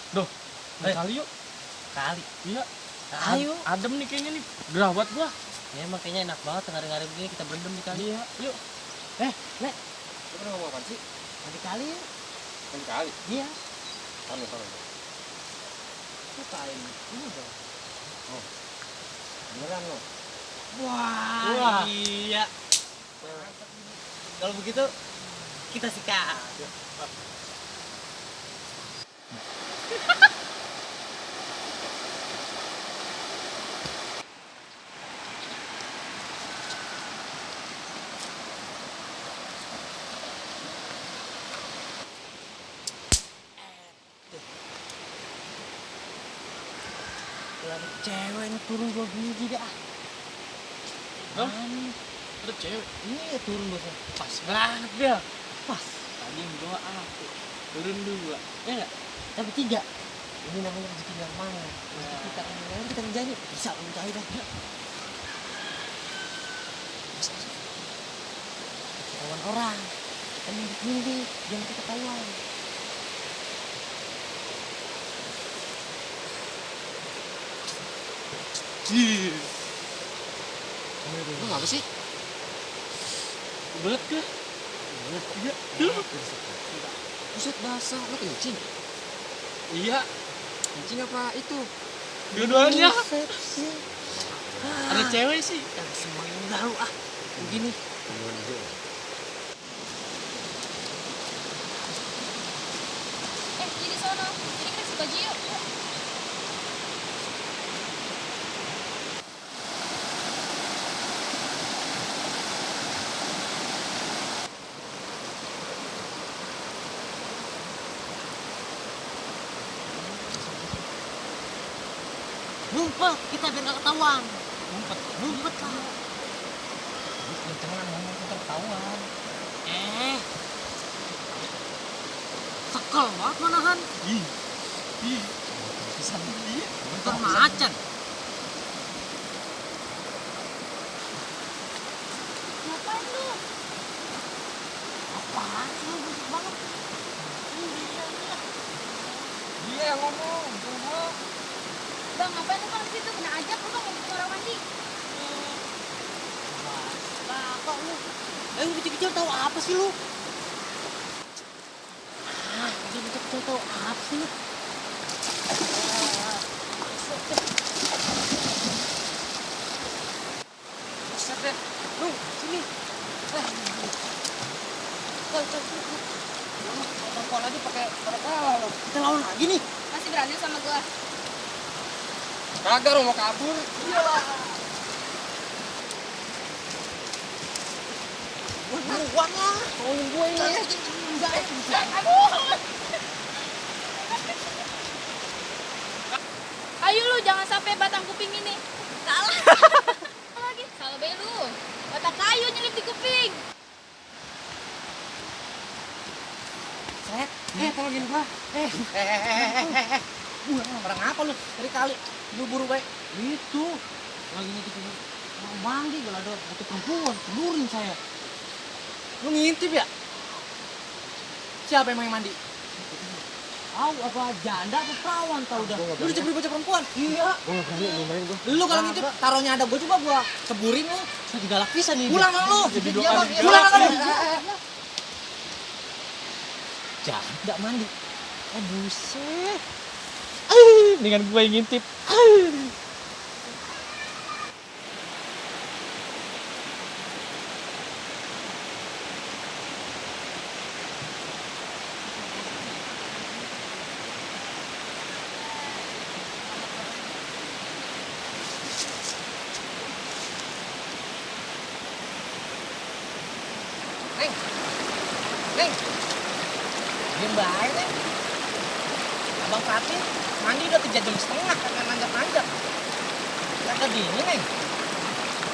Duh, kali yuk. Kali. Iya. Ayo. Adem nih kayaknya nih. Gerah banget gua. Ya emang kayaknya enak banget tengah-tengah begini kita berendam di kali. Iya, yuk. Nek, Lu pernah ngomong apaan sih? mandi kali yuk. Kan kali. Iya. Taruh. Ngapain? Ini dong. Beneran lo. Wah, iya. Kalau begitu kita sikat. Kalau cewek ini turun 2 biji dah. Hah? Ada cewek. Iya turun bosnya. Pas banget dia. Pas. Tadi yang bawa aku. Turun 2. Ya enggak? Tapi 3. Ini namanya rezeki yang mana? Rezeki kita yang kita kerjain bisa mencari dah. Ketahuan orang. Kita mimpi jangan kita ketahuan. Lu ngapa sih? Belet ke? Iya. Buset basah, lu kencing. Iya. Kencing apa itu? Dua-duanya. Buset sih. Ada cewek sih. Yang semangat lu begini. Jadi sono, ini kasih baju yuk. Ngumpet, kita biar gak ketahuan. Ngumpet lah. Kencengan ngomong kita ketahuan. Sekal banget manahan. Pisan. Bentar macan. Ngapain lu? Apaan sih lu busuk banget? Dia yang ngomong, bukan gua. Bang, ngapain lu bang di situ? Kena ajak lu bang mau bikin orang mandi. Kakak lu. Kecil-kecil tahu apa sih lu? Kecil-kecil tahu apa sih lu? Buset deh. Lu, sini. Telepon aja pakai kalah lo. Kita lawan lagi nih. Masih berani sama gua? Kagak lo mau kabur. Duluan lah. Tolongin gue ini. Ayo lu jangan sampai batang kuping ini. Salah. Lagi. Salah be lu. Batang kayu nyelip di kuping. Set. Tolongin gua. Orang apa lu? Dari kali. Buru-buru baik. Itu. Lagi nih kita mau mandi kalau ada butuh perempuan. Tidurin saya. Lu ngintip ya? Siapa yang mau mandi? Tahu apa janda apa perawan tahu dah. Lu diceburi bocah perempuan? Iya. Gua enggak berani ngomongin gua. Lu kalau ngintip taruhnya ada gua coba ceburin lu. Saya galak pisan nih. Pulang lu. Jadi Iya, Bang. doa. Pulang lu. Janda mandi. Buset. Dengan gue yang ngintip. Neng. Diem baik, Neng. Abang Fatih mandi udah 3 jam setengah kagak nanjak-nanjak. Kagak dingin, Neng.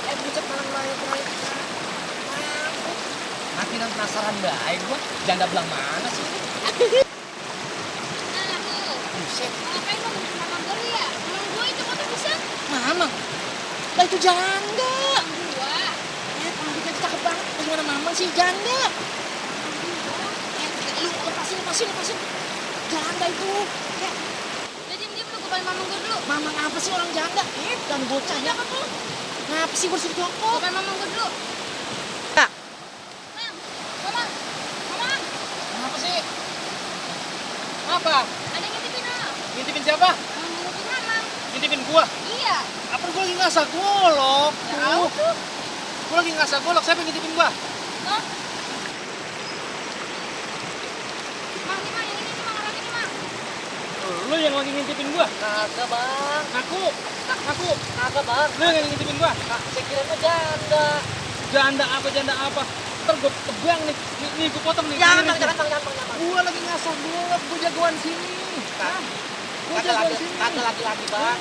Buset malam layar-layar. Makin penasaran baik gua. Janda belah mana sih ini? Nah lu. Buset. Ngapain lu ngomong sama gua lu ya? Emang gua itu kota bisa? Mamang. Lah itu janda. Gua. Kalau kita cakep banget. Bagaimana mamang sih janda? Lu lepasin. Janda itu. Ya. Telepon mamang gue dulu. Mama ngapa sih orang janda? Dan bocah ya. Apa tuh? Ngapa sih gue disuruh jongkok? Telepon mamang gue dulu. Kak, Mam, mamang, mamang. ngapa sih? Apa? Ada yang ngintipin ah. Ngintipin siapa? Ngintipin mamang. Ngintipin gua. Iya. Apa gue lagi ngasah golok? Tahu tuh. Gue lagi ngasah golok, siapa yang ngintipin gua? Noh. Mang, ini mang, yang ini nih mang, orang ini mang. Lu yang lagi ngintipin gua. Kagak bang, Ngaku. Ngaku. kagak bang. Lu yang ngintipin gua. Saya kira mah janda. Janda apa? Ntar gua tebang nih. Nih gua potong nih. Jangan Ini bang, nih. jangan bang, jangan bang, jangan bang. Gua lagi ngasah golok, gua jagoan sini. Gua Kagak jagoan lagi, sini. kagak lagi bang.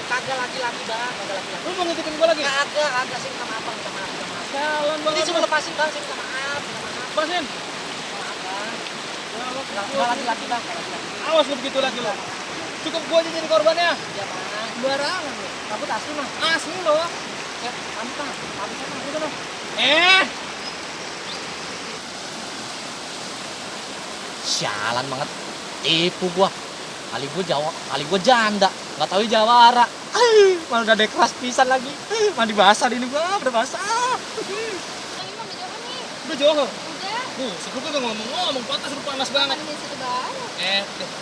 Kagak lagi bang, kagak lagi. Lu mau ngintipin gua lagi? Kagak sih minta maaf bang, minta maaf. Jalan Ini banget. cuma lepasin bang, saya minta maaf, minta maaf. Basin. Maaf bang. Nggak lagi bang, nggak lagi. Awas lu begitu lagi lu. Cukup gua aja jadi korbannya. Iya bang. Sembarangan lu. Rambut asli mah. Asli lo. Rambut bang, rambut saya mah. Udah bang. Sialan banget. Tipu gua. Kali gua janda. Nggak tahu jawara. Malah udah keras pisan lagi. Mandi basah di ini gua, udah basah. Yang ini mah udah jauh nih. Udah jauh. Udah. Sebelum gua ngomong panas lu panas banget. Kan di situ baru.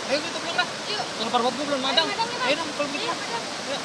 Ayo kita belum lah. Yuk. Lapar banget gua belum madang. Ayo, madang, Ayo dong kalau gitu. Iya, madang. Ayo.